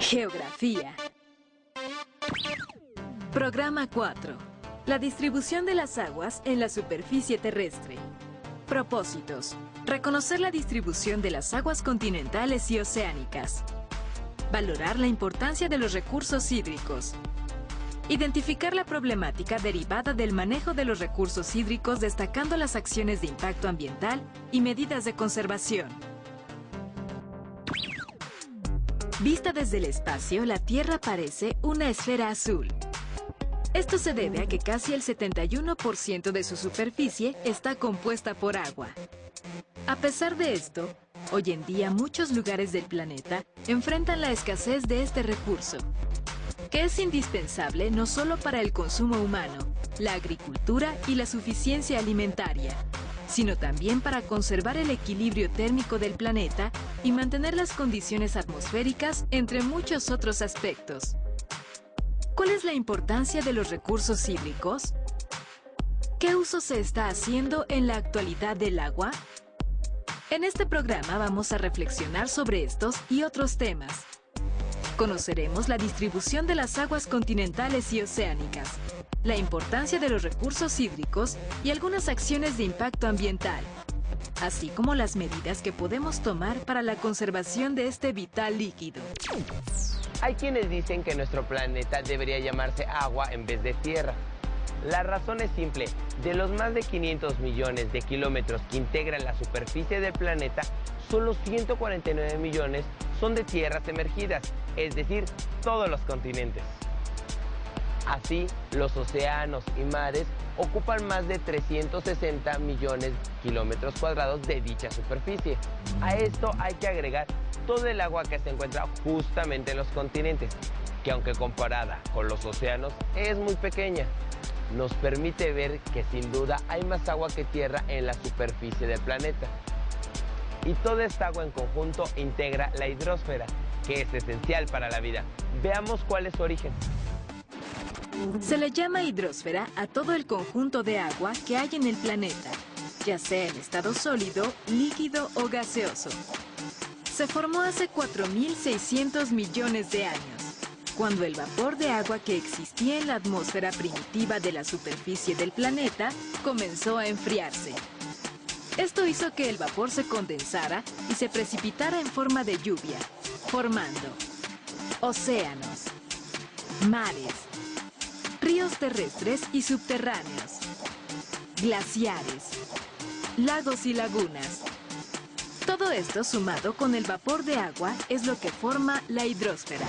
Geografía. Programa 4. La distribución de las aguas en la superficie terrestre. Propósitos. Reconocer la distribución de las aguas continentales y oceánicas. Valorar la importancia de los recursos hídricos. Identificar la problemática derivada del manejo de los recursos hídricos, destacando las acciones de impacto ambiental y medidas de conservación. Vista desde el espacio, la Tierra parece una esfera azul. Esto se debe a que casi el 71% de su superficie está compuesta por agua. A pesar de esto, hoy en día muchos lugares del planeta enfrentan la escasez de este recurso, que es indispensable no solo para el consumo humano, la agricultura y la suficiencia alimentaria, sino también para conservar el equilibrio térmico del planeta y mantener las condiciones atmosféricas, entre muchos otros aspectos. ¿Cuál es la importancia de los recursos hídricos? ¿Qué uso se está haciendo en la actualidad del agua? En este programa vamos a reflexionar sobre estos y otros temas. Conoceremos la distribución de las aguas continentales y oceánicas, la importancia de los recursos hídricos y algunas acciones de impacto ambiental, así como las medidas que podemos tomar para la conservación de este vital líquido. Hay quienes dicen que nuestro planeta debería llamarse agua en vez de tierra. La razón es simple: de los más de 500 millones de kilómetros que integran la superficie del planeta, solo 149 millones son de tierras emergidas, es decir, todos los continentes. Así, los océanos y mares ocupan más de 360 millones de kilómetros cuadrados de dicha superficie. A esto hay que agregar todo el agua que se encuentra justamente en los continentes, que aunque comparada con los océanos es muy pequeña. Nos permite ver que sin duda hay más agua que tierra en la superficie del planeta. Y toda esta agua en conjunto integra la hidrosfera, que es esencial para la vida. Veamos cuál es su origen. Se le llama hidrosfera a todo el conjunto de agua que hay en el planeta, ya sea en estado sólido, líquido o gaseoso. Se formó hace 4.600 millones de años, cuando el vapor de agua que existía en la atmósfera primitiva de la superficie del planeta comenzó a enfriarse. Esto hizo que el vapor se condensara y se precipitara en forma de lluvia, formando océanos, mares, ríos terrestres y subterráneos, glaciares, lagos y lagunas. Todo esto sumado con el vapor de agua es lo que forma la hidrosfera.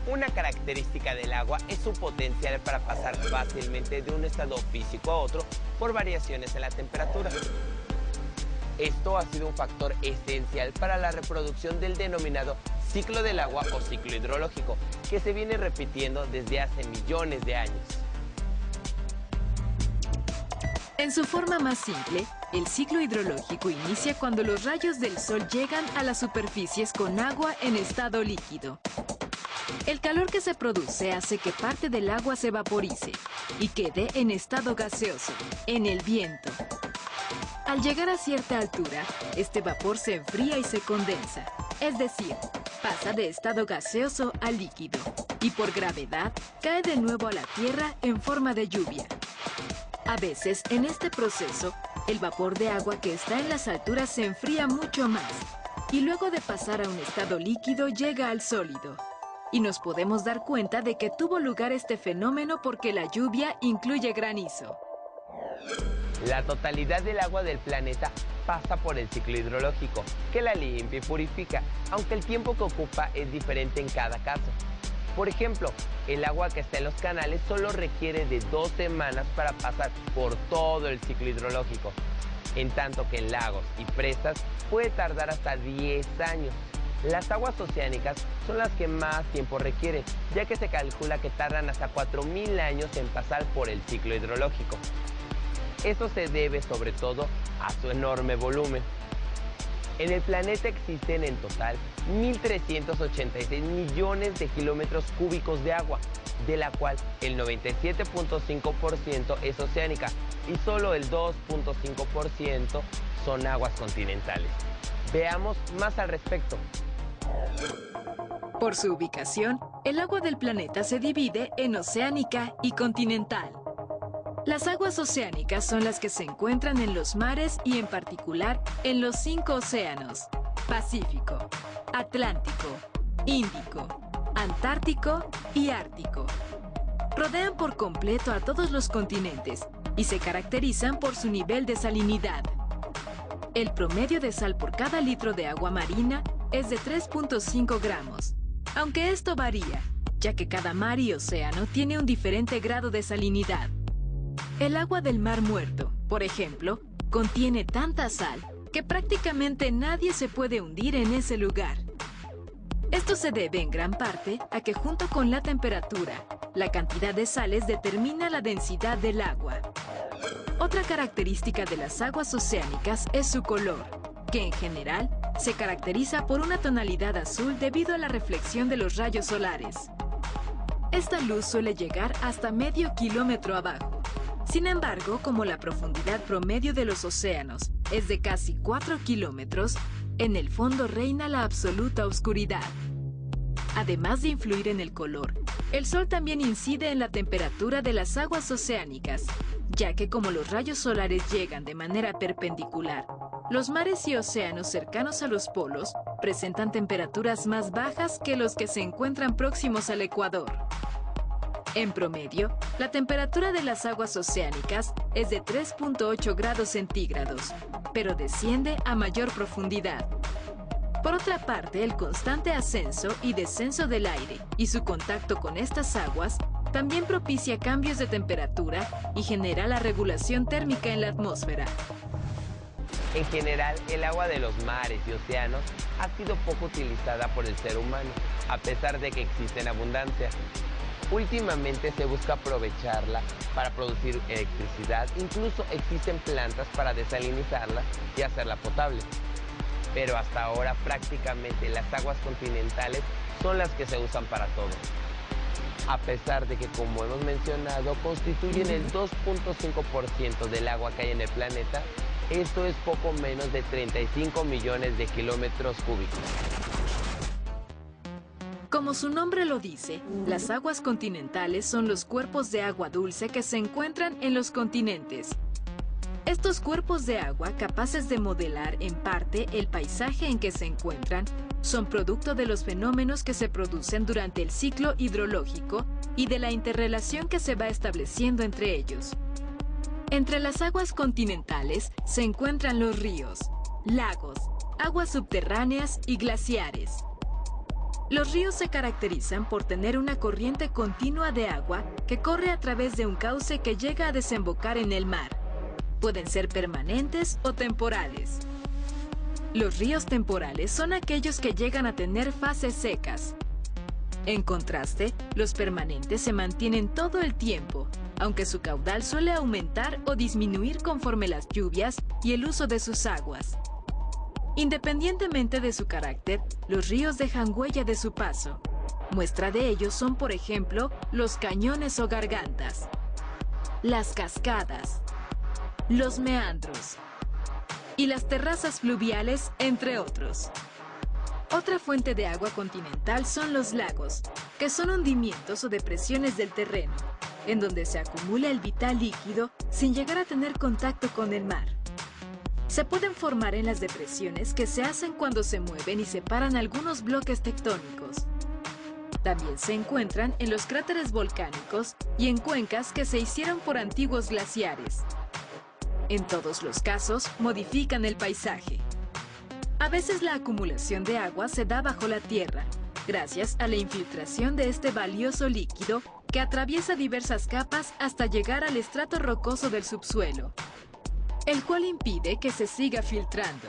Una característica del agua es su potencial para pasar fácilmente de un estado físico a otro por variaciones en la temperatura. Esto ha sido un factor esencial para la reproducción del denominado ciclo del agua o ciclo hidrológico, que se viene repitiendo desde hace millones de años. En su forma más simple, el ciclo hidrológico inicia cuando los rayos del sol llegan a las superficies con agua en estado líquido. El calor que se produce hace que parte del agua se vaporice y quede en estado gaseoso, en el viento. Al llegar a cierta altura, este vapor se enfría y se condensa, es decir, pasa de estado gaseoso a líquido, y por gravedad cae de nuevo a la Tierra en forma de lluvia. A veces, en este proceso, el vapor de agua que está en las alturas se enfría mucho más, y luego de pasar a un estado líquido llega al sólido. Y nos podemos dar cuenta de que tuvo lugar este fenómeno porque la lluvia incluye granizo. La totalidad del agua del planeta pasa por el ciclo hidrológico, que la limpia y purifica, aunque el tiempo que ocupa es diferente en cada caso. Por ejemplo, el agua que está en los canales solo requiere de 2 semanas para pasar por todo el ciclo hidrológico, en tanto que en lagos y presas puede tardar hasta 10 años. Las aguas oceánicas son las que más tiempo requieren, ya que se calcula que tardan hasta 4.000 años en pasar por el ciclo hidrológico. Esto se debe sobre todo a su enorme volumen. En el planeta existen en total 1.386 millones de kilómetros cúbicos de agua, de la cual el 97.5% es oceánica y solo el 2.5% son aguas continentales. Veamos más al respecto. Por su ubicación, el agua del planeta se divide en oceánica y continental. Las aguas oceánicas son las que se encuentran en los mares y en particular en los 5 océanos: Pacífico, Atlántico, Índico, Antártico y Ártico. Rodean por completo a todos los continentes y se caracterizan por su nivel de salinidad. El promedio de sal por cada litro de agua marina es de 3.5 gramos, aunque esto varía, ya que cada mar y océano tiene un diferente grado de salinidad. El agua del Mar Muerto, por ejemplo, contiene tanta sal que prácticamente nadie se puede hundir en ese lugar. Esto se debe en gran parte a que junto con la temperatura, la cantidad de sales determina la densidad del agua. Otra característica de las aguas oceánicas es su color, que en general se caracteriza por una tonalidad azul debido a la reflexión de los rayos solares. Esta luz suele llegar hasta medio kilómetro abajo. Sin embargo, como la profundidad promedio de los océanos es de casi 4 kilómetros, en el fondo reina la absoluta oscuridad. Además de influir en el color, el sol también incide en la temperatura de las aguas oceánicas, ya que como los rayos solares llegan de manera perpendicular, los mares y océanos cercanos a los polos presentan temperaturas más bajas que los que se encuentran próximos al ecuador. En promedio, la temperatura de las aguas oceánicas es de 3.8 grados centígrados, pero desciende a mayor profundidad. Por otra parte, el constante ascenso y descenso del aire y su contacto con estas aguas también propicia cambios de temperatura y genera la regulación térmica en la atmósfera. En general, el agua de los mares y océanos ha sido poco utilizada por el ser humano, a pesar de que existe en abundancia. Últimamente se busca aprovecharla para producir electricidad, incluso existen plantas para desalinizarla y hacerla potable. Pero hasta ahora prácticamente las aguas continentales son las que se usan para todo. A pesar de que, como hemos mencionado, constituyen el 2.5% del agua que hay en el planeta, esto es poco menos de 35 millones de kilómetros cúbicos. Como su nombre lo dice, las aguas continentales son los cuerpos de agua dulce que se encuentran en los continentes. Estos cuerpos de agua, capaces de modelar en parte el paisaje en que se encuentran, son producto de los fenómenos que se producen durante el ciclo hidrológico y de la interrelación que se va estableciendo entre ellos. Entre las aguas continentales se encuentran los ríos, lagos, aguas subterráneas y glaciares. Los ríos se caracterizan por tener una corriente continua de agua que corre a través de un cauce que llega a desembocar en el mar. Pueden ser permanentes o temporales. Los ríos temporales son aquellos que llegan a tener fases secas. En contraste, los permanentes se mantienen todo el tiempo, aunque su caudal suele aumentar o disminuir conforme las lluvias y el uso de sus aguas. Independientemente de su carácter, los ríos dejan huella de su paso. Muestra de ello son, por ejemplo, los cañones o gargantas, las cascadas, los meandros y las terrazas fluviales, entre otros. Otra fuente de agua continental son los lagos, que son hundimientos o depresiones del terreno, en donde se acumula el vital líquido sin llegar a tener contacto con el mar. Se pueden formar en las depresiones que se hacen cuando se mueven y separan algunos bloques tectónicos. También se encuentran en los cráteres volcánicos y en cuencas que se hicieron por antiguos glaciares. En todos los casos, modifican el paisaje. A veces la acumulación de agua se da bajo la tierra, gracias a la infiltración de este valioso líquido que atraviesa diversas capas hasta llegar al estrato rocoso del subsuelo, el cual impide que se siga filtrando.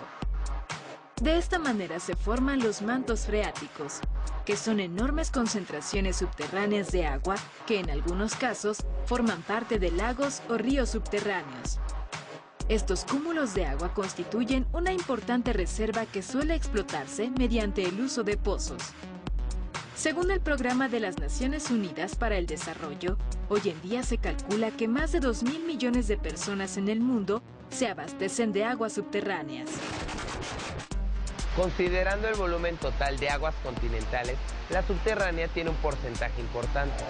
De esta manera se forman los mantos freáticos, que son enormes concentraciones subterráneas de agua que en algunos casos forman parte de lagos o ríos subterráneos. Estos cúmulos de agua constituyen una importante reserva que suele explotarse mediante el uso de pozos. Según el Programa de las Naciones Unidas para el Desarrollo, hoy en día se calcula que más de 2.000 millones de personas en el mundo se abastecen de aguas subterráneas. Considerando el volumen total de aguas continentales, la subterránea tiene un porcentaje importante.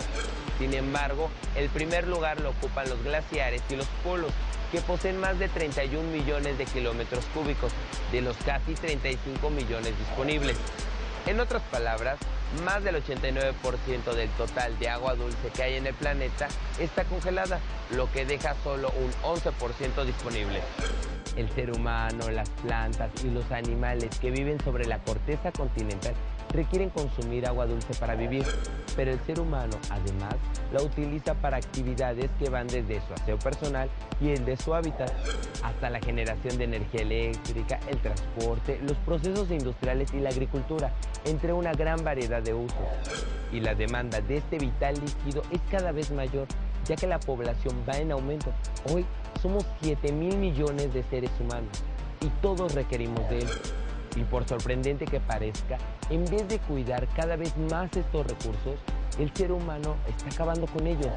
Sin embargo, el primer lugar lo ocupan los glaciares y los polos, que poseen más de 31 millones de kilómetros cúbicos, de los casi 35 millones disponibles. En otras palabras, más del 89% del total de agua dulce que hay en el planeta está congelada, lo que deja solo un 11% disponible. El ser humano, las plantas y los animales que viven sobre la corteza continental requieren consumir agua dulce para vivir, pero el ser humano, además, la utiliza para actividades que van desde su aseo personal y el de su hábitat, hasta la generación de energía eléctrica, el transporte, los procesos industriales y la agricultura, entre una gran variedad de usos. Y la demanda de este vital líquido es cada vez mayor, ya que la población va en aumento. Hoy somos 7.000 millones de seres humanos y todos requerimos de él. Y por sorprendente que parezca, en vez de cuidar cada vez más estos recursos, el ser humano está acabando con ellos.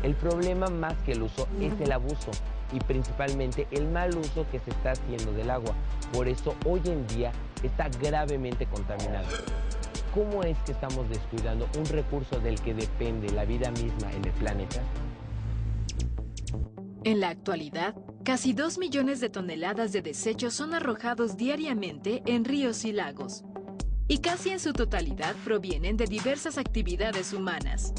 El problema más que el uso es el abuso y principalmente el mal uso que se está haciendo del agua. Por eso hoy en día está gravemente contaminado. ¿Cómo es que estamos descuidando un recurso del que depende la vida misma en el planeta? En la actualidad, casi 2 millones de toneladas de desechos son arrojados diariamente en ríos y lagos, y casi en su totalidad provienen de diversas actividades humanas.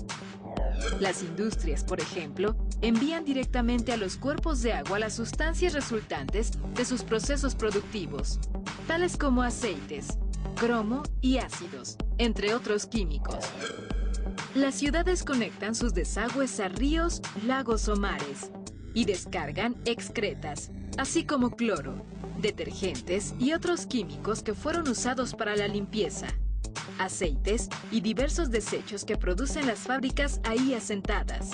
Las industrias, por ejemplo, envían directamente a los cuerpos de agua las sustancias resultantes de sus procesos productivos, tales como aceites, cromo y ácidos, entre otros químicos. Las ciudades conectan sus desagües a ríos, lagos o mares, y descargan excretas, así como cloro, detergentes y otros químicos que fueron usados para la limpieza, aceites y diversos desechos que producen las fábricas ahí asentadas.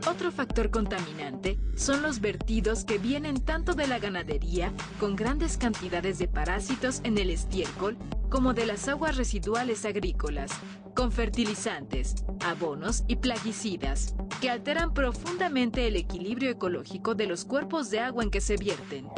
Otro factor contaminante son los vertidos que vienen tanto de la ganadería, con grandes cantidades de parásitos en el estiércol, como de las aguas residuales agrícolas, con fertilizantes, abonos y plaguicidas, que alteran profundamente el equilibrio ecológico de los cuerpos de agua en que se vierten.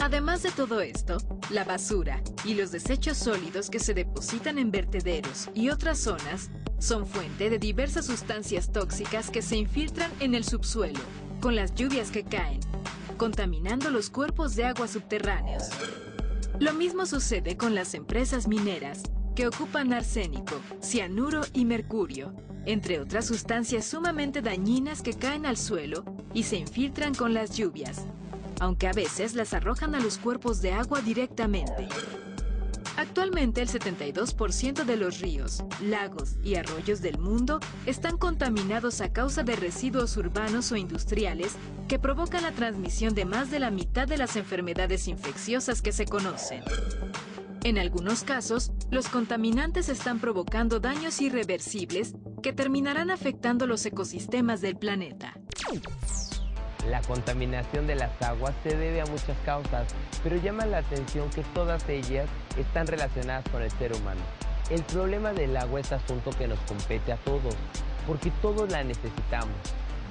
Además de todo esto, la basura y los desechos sólidos que se depositan en vertederos y otras zonas son fuente de diversas sustancias tóxicas que se infiltran en el subsuelo con las lluvias que caen, contaminando los cuerpos de agua subterráneos. Lo mismo sucede con las empresas mineras, que ocupan arsénico, cianuro y mercurio, entre otras sustancias sumamente dañinas que caen al suelo y se infiltran con las lluvias, aunque a veces las arrojan a los cuerpos de agua directamente. Actualmente el 72% de los ríos, lagos y arroyos del mundo están contaminados a causa de residuos urbanos o industriales que provocan la transmisión de más de la mitad de las enfermedades infecciosas que se conocen. En algunos casos, los contaminantes están provocando daños irreversibles que terminarán afectando los ecosistemas del planeta. La contaminación de las aguas se debe a muchas causas, pero llama la atención que todas ellas están relacionadas con el ser humano. El problema del agua es asunto que nos compete a todos, porque todos la necesitamos.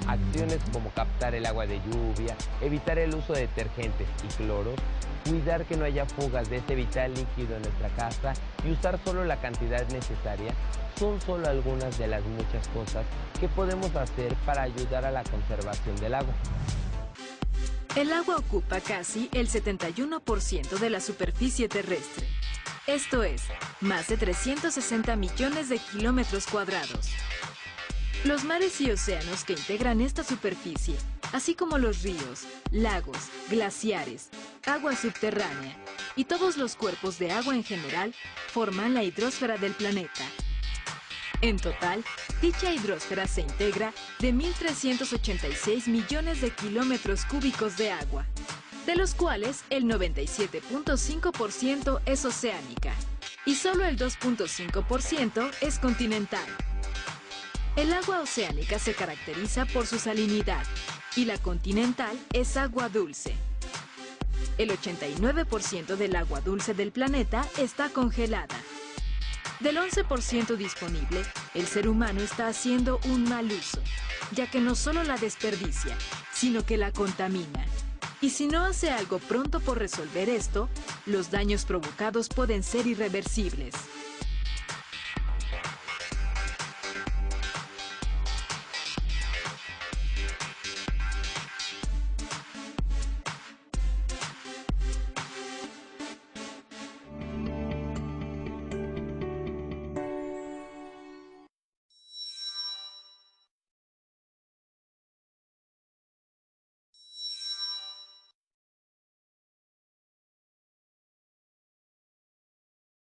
Acciones como captar el agua de lluvia, evitar el uso de detergentes y cloros, cuidar que no haya fugas de este vital líquido en nuestra casa y usar solo la cantidad necesaria son solo algunas de las muchas cosas que podemos hacer para ayudar a la conservación del agua. El agua ocupa casi el 71% de la superficie terrestre. Esto es, más de 360 millones de kilómetros cuadrados. Los mares y océanos que integran esta superficie, así como los ríos, lagos, glaciares, agua subterránea y todos los cuerpos de agua en general, forman la hidrosfera del planeta. En total, dicha hidrosfera se integra de 1.386 millones de kilómetros cúbicos de agua, de los cuales el 97.5% es oceánica y solo el 2.5% es continental. El agua oceánica se caracteriza por su salinidad y la continental es agua dulce. El 89% del agua dulce del planeta está congelada. Del 11% disponible, el ser humano está haciendo un mal uso, ya que no solo la desperdicia, sino que la contamina. Y si no hace algo pronto por resolver esto, los daños provocados pueden ser irreversibles.